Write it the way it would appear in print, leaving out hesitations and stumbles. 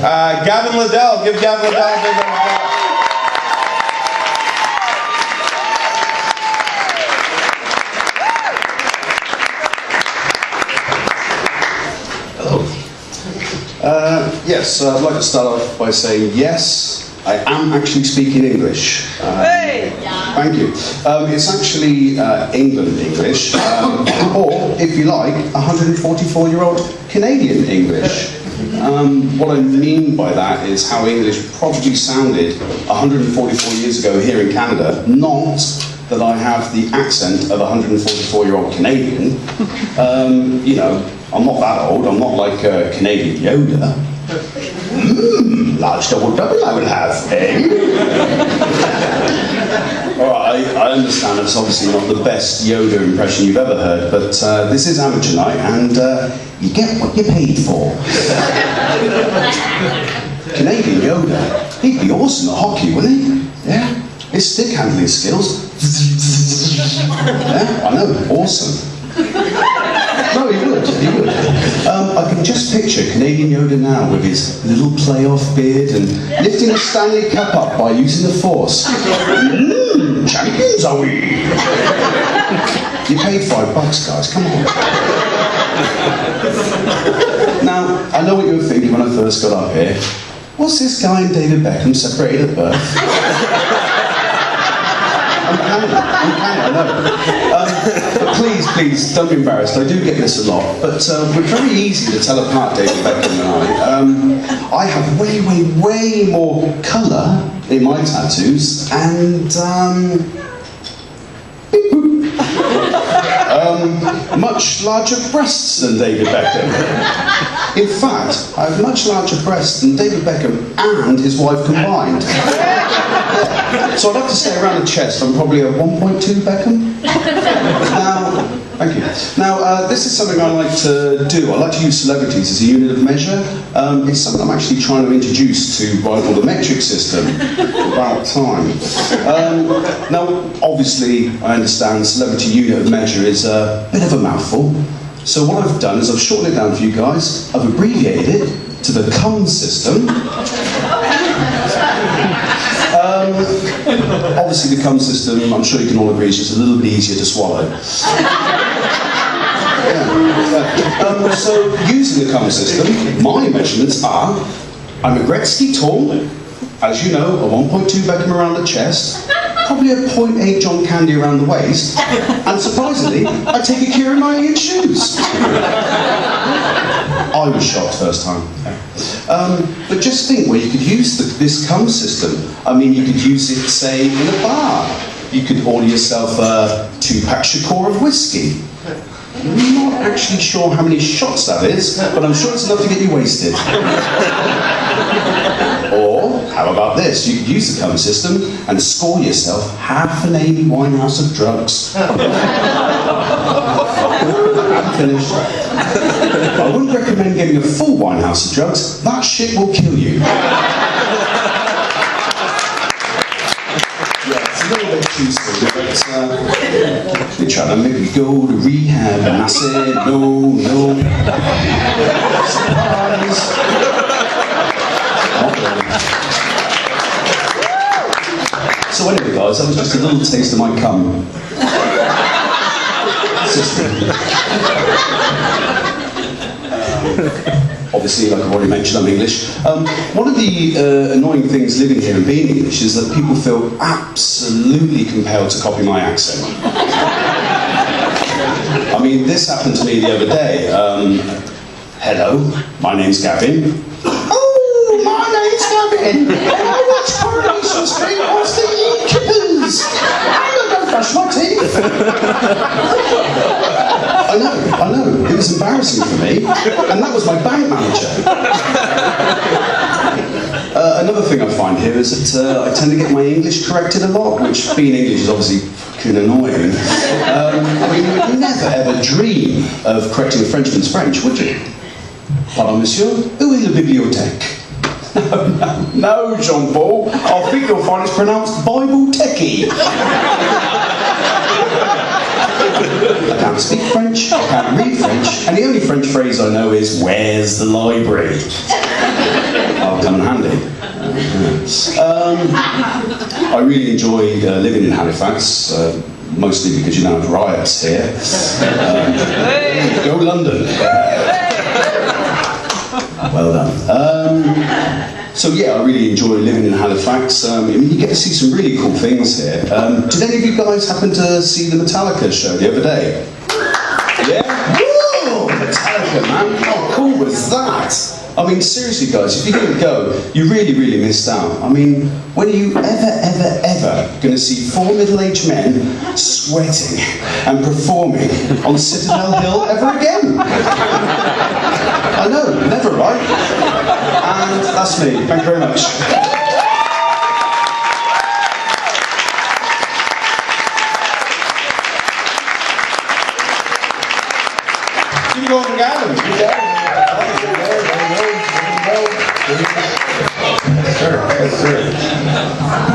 Gavin Liddel. Give Gavin Liddel a big round of applause. Yes, I'd like to start off by saying yes, I am actually speaking English. Thank you. It's actually England English, or if you like, 144-year-old Canadian English. What I mean by that is how English probably sounded 144 years ago here in Canada, not that I have the accent of a 144-year-old Canadian. You know, I'm not that old, I'm not like Canadian Yoda. Large double I will have, eh? Alright, I understand it's obviously not the best Yoda impression you've ever heard, but this is amateur night and you get what you paid for. Canadian Yoda, he'd be awesome at hockey, wouldn't he? Yeah? His stick handling skills. Yeah, I know, awesome. No, he would. I can just picture Canadian Yoda now with his little playoff beard and lifting the Stanley Cup up by using the force. Champions are we? You paid $5, guys, come on. Now, I know what you were thinking when I first got up here. What's this guy and David Beckham separated at birth? I'm Canada, I know. But please, don't be embarrassed. I do get this a lot. But we're very easy to tell apart, David Beckham and I have way more colour in my tattoos, and much larger breasts than David Beckham. In fact, I have much larger breasts than David Beckham and his wife combined. So I'd have to say around the chest, I'm probably a 1.2 Beckham. Now, thank you. Now, this is something I like to do. I like to use celebrities as a unit of measure. It's something I'm actually trying to introduce to rival the metric system. About time. Now, obviously, I understand celebrity unit of measure is a bit of a mouthful. So what I've done is I've shortened it down for you guys. I've abbreviated it to the cum system. Obviously the cum system, I'm sure you can all agree, is just a little bit easier to swallow. Yeah. So using the cum system, my measurements are, I'm a Gretzky tall, as you know, a 1.2 Beckham around the chest, probably a 0.8 John Candy around the waist, and surprisingly, I take a Keira Knightley in shoes. I was shocked first time. But just think where you could use this cum system. I mean, you could use it, say, in a bar. You could order yourself a 2-pack Shakur of whiskey. I'm not actually sure how many shots that is, but I'm sure it's enough to get you wasted. Or, how about this? You could use the cum system and score yourself half an Amy Winehouse of drugs. I'm finished. I wouldn't recommend getting a full Winehouse of drugs. That shit will kill you. Yeah, it's a little bit too soon, but they're trying to make me go to rehab, and I said, no. Surprise. So anyway, guys, that was just a little taste of my cum system. Obviously, like I've already mentioned, I'm English. One of the annoying things living here and being English is that people feel absolutely compelled to copy my accent. I mean, this happened to me the other day. Hello, my name's Gavin. Oh, my name's Gavin. And I watch Coronation Street whilst the Keepers. I'm going to brush my teeth. I know, it was embarrassing for me, and that was my bank manager. Another thing I find here is that I tend to get my English corrected a lot, which being English is obviously fucking annoying. I mean, you would never ever dream of correcting a Frenchman's French, would you? Pardon, monsieur, où est la bibliothèque? No, Jean-Paul, I think you'll find it's pronounced Bible techie. I can't speak French, I can't read French, and the only French phrase I know is, where's the library? I've might come in handy. I really enjoy living in Halifax, mostly because you don't have riots here. Go London. Well done. So yeah, I really enjoy living in Halifax. I mean, you get to see some really cool things here. Did any of you guys happen to see the Metallica show the other day? Yeah? Woo! Metallica, man. How cool was that? I mean, seriously, guys, if you didn't go, you really, really missed out. I mean, when are you ever going to see 4 middle-aged men sweating and performing on Citadel Hill ever again? I know, never, right? And that's me. Thank you very much. Keep going for Gavin. Yes, sir. Yes, sir.